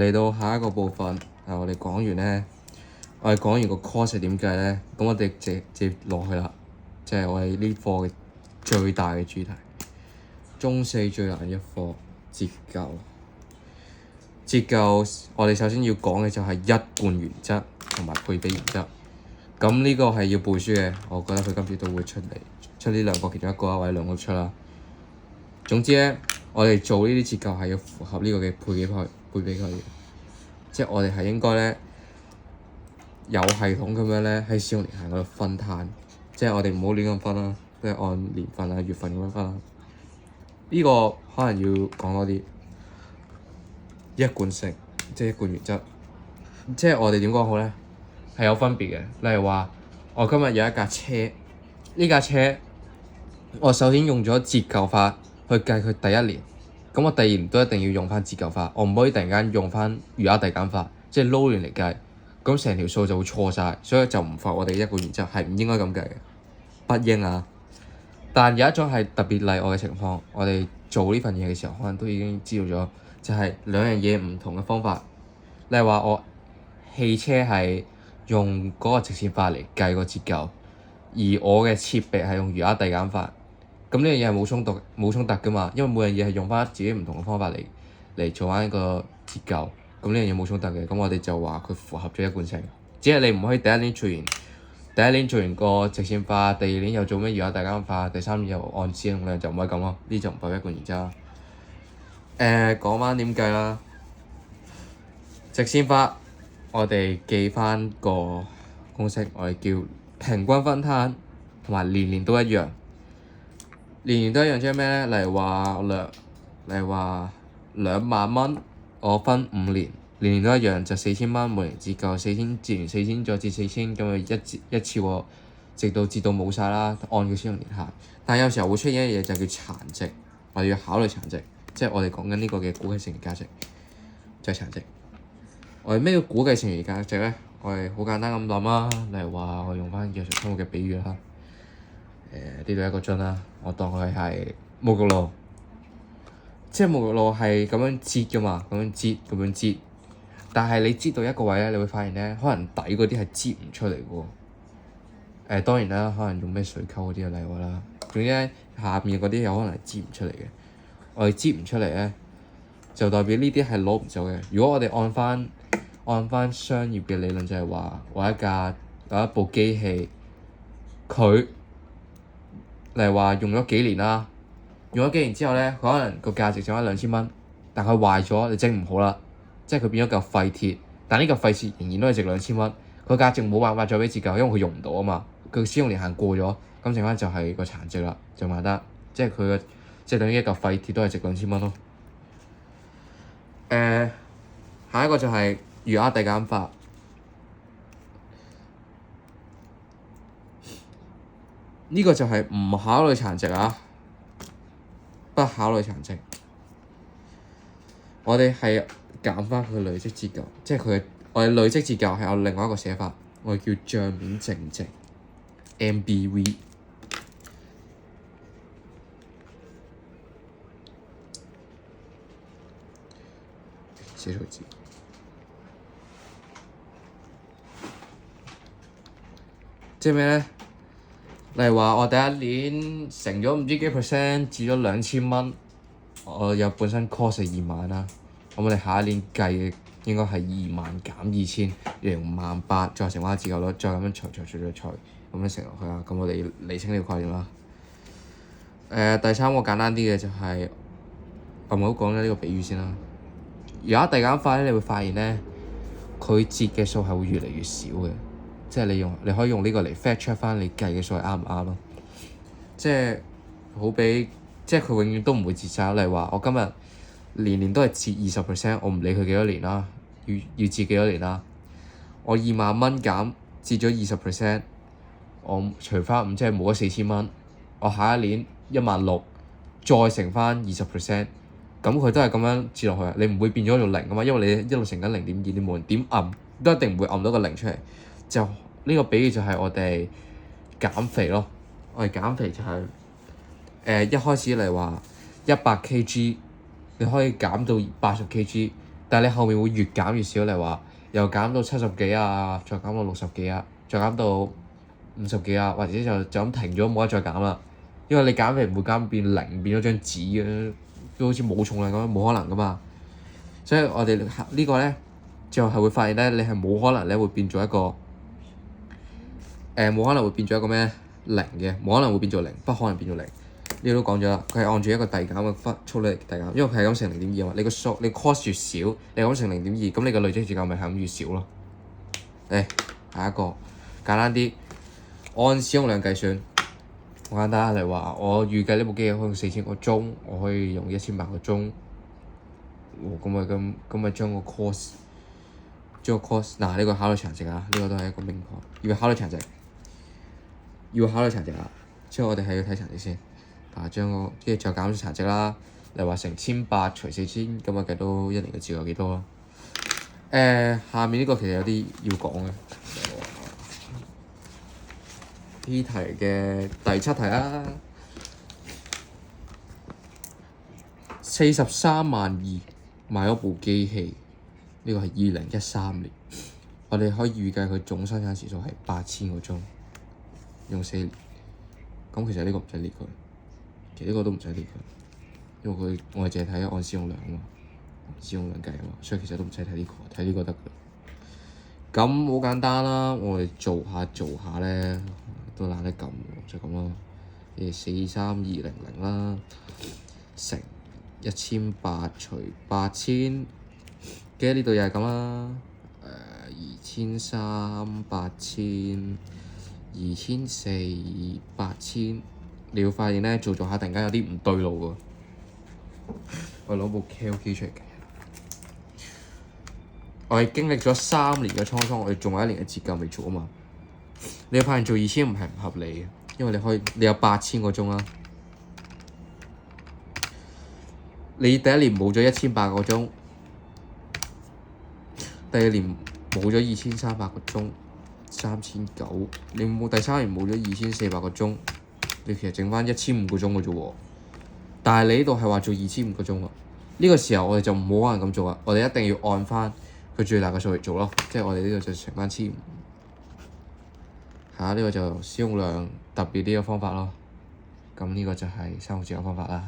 嚟到下一個部分，我哋講完咧，我哋講完個 course 係點計咧，咁我哋直接落去啦，即係我哋呢課嘅最大嘅主題，中四最難一課折舊。折舊我哋首先要講嘅就係一貫原則同埋配比原則。咁呢個係要背書嘅，我覺得佢今次都會出呢兩個其中一個啊，或者兩個出啦。總之咧，我哋做呢啲折舊係要符合呢個嘅配比概念，即係我哋係應該咧有系統咁樣咧喺使用年限嗰度分攤，即係我哋唔好亂咁分啦，即係按年份啊、月份咁樣分啦。呢個可能要講多啲一貫性，即係一貫原則，即係我哋點講好咧？係有分別嘅。例如話，我今日有一架車，呢架車我首先用咗折舊法去計佢第一年，咁我第二年都一定要用翻折舊法，我唔可以突然間用翻餘額遞減法，即係撈亂嚟計，咁成條數就會錯晒，所以就唔符合我哋一個原則，係唔應該咁計嘅，不應啊！但有一種係特別例外嘅情況，我哋做呢份嘢嘅時候，可能都已經知道咗，就係兩樣嘢唔同嘅方法。例如話我汽車係用嗰個直線法嚟計個折舊，而我嘅設備係用餘額遞減法。咁呢樣嘢係冇衝突㗎嘛，因為每樣嘢係用翻自己唔同嘅方法嚟做翻一個折舊。咁呢樣嘢冇衝突嘅，咁我哋就話佢符合咗一貫性。只係你唔可以第一年做完個直線法，第二年又做咩餘額遞減法，第三年又按使用量，就唔可以咁咯。呢就唔符合一貫原則。講翻點計啦，直線法我哋記翻個公式，我哋叫平均分攤，同埋年年都一樣。年年都一樣即係咩咧？例如話2萬蚊，我分5年，年年都一樣就4000蚊，每年折舊4000，折完4000再折4000，咁就一次喎，直到冇晒啦，按佢使用年限。但係有時候會出現一樣嘢就叫殘值，我哋要考慮殘值，即係我哋講緊呢個嘅估計剩餘價值，就係殘值。我哋咩叫估計剩餘價值咧？我哋好簡單咁諗啦，例如話我用翻日常生活嘅比喻啦。呢度一個樽啦，我當佢係沐浴露，即係沐浴露係咁樣擠㗎嘛，咁樣擠，但係你擠到一個位咧，你會發現咧，可能底嗰啲係擠唔出嚟嘅喎。當然啦，可能用咩水溝嗰啲嘅例外啦。總之咧，下面嗰啲有可能係擠唔出嚟嘅。我哋擠唔出嚟咧，就代表呢啲係攞唔走嘅。如果我哋按翻商業嘅理論，就係話我有一部機器，佢例如話用咗幾年啦，用咗幾年之後咧，佢可能個價值剩翻2000蚊，但佢壞咗，你整唔好啦，即係佢變咗嚿廢鐵，但呢嚿廢鐵仍然都係值2000蚊，佢價值冇辦法再俾折舊，因為佢用唔到啊嘛，佢使用年限過咗，咁剩翻就係個殘值啦，就賣得，即係佢嘅即係等於一嚿廢鐵都係值2000蚊咯。下一個就係餘額遞減法。呢個就係唔考慮殘值啊，不考慮殘值。我哋係減翻佢累積折舊，即係我哋累積折舊係有另外一個寫法，我哋叫帳面淨值 （MBV）。寫錯字。即係咩咧？例如話我第一年成咗唔知幾%，至咗2000蚊，我有本身 cost 2萬啦，咁我哋下一年計嘅應該係2萬減2000，用18000，再乘翻折舊率，再咁樣除，咁樣乘落去啦。咁我哋釐清呢個概念啦。第三個簡單啲嘅就係、我唔好講咗呢個比喻先啦。餘額遞減法咧，你會發現咧，佢折嘅數係會越嚟越少嘅。即係你可以用呢個嚟 fact check 翻你計嘅數係啱唔啱咯。即係即係佢永遠都唔會折晒。例如話，我今日年年都係折20%，我唔理佢幾多年啦，要折幾多年啦。我2萬蚊減折咗20%，我除翻5，即係冇咗4000蚊。我下一年16000，再乘翻20%，咁佢都係咁樣折落去。你唔會變咗做0噶嘛，因為你一路乘緊0.2，你無論點按都一定唔會按到個0出嚟。就呢個比喻就係我哋減肥咯。我哋減肥就係一開始嚟話100kg，你可以減到80kg，但係你後面會越減越少，例如話由減到70幾啊，再減到60幾啊，再減到50幾啊，或者就咁停咗冇得再減啦。因為你減肥唔會減變零，變咗張紙嘅，都好似冇重量咁，冇可能噶嘛。所以我哋呢個咧，最後係會發現咧，你係冇可能咧會變做一個冇可能會變做一個咩零嘅，冇可能會變做零，不可能變做零。呢個都講咗啦，佢係按住一個遞減嘅速率嚟遞減，因為佢係咁乘0.2啊嘛。你個數你 cost 越少，你咁乘0.2，咁你個累積時間咪係咁越少咯。下一個簡單啲，按使用量計算，好簡單。例如話，我預計呢部機可以用4000個鐘，我可以用1800個鐘。咁咪將個 cost 嗱，呢個考慮殘值啊，呢個都係一個明確要考慮殘值，啊。之後我哋係要睇殘值先。將個跟住再減少殘值啦。例如話乘1800除4000，咁啊計到1年嘅照有幾多咯？下面呢個其實有啲要講嘅。呢題嘅第7題啦，43.2萬買咗部機器，呢個係2013年，我哋可以預計佢總生產時數係8000個鐘，用4年。咁其實呢個唔使理佢。其實呢個都唔使理佢，因為我係淨係睇按使用量啊嘛，使用量計啊嘛，所以其實都唔使睇呢個，睇呢個得㗎。咁好簡單啦，我哋做下咧，都懶得撳，就咁咯。43200啦，乘1800除8000，跟住呢度又係咁啦。2300、8000、2400、8000。你會發現咧，做下突然間有啲唔對路喎。我攞部 calc 出嚟計，我係經歷咗3年嘅滄桑，我哋仲有1年嘅折舊未做啊嘛。你會發現做2500係唔合理嘅，因為你有8000個鐘啦。你第一年冇咗1800個鐘，第二年冇咗2300個鐘，3900。你第3年冇咗2400個鐘。你其實剩翻1500個鐘嘅啫喎，但係你呢度係話做2500個鐘喎，呢個時候我哋就冇可能咁做啊！我哋一定要按翻佢最大嘅數嚟做咯，即係我哋呢度就乘翻1500。呢個就使用量特別啲嘅方法咯。咁呢個就係生活自由方法啦。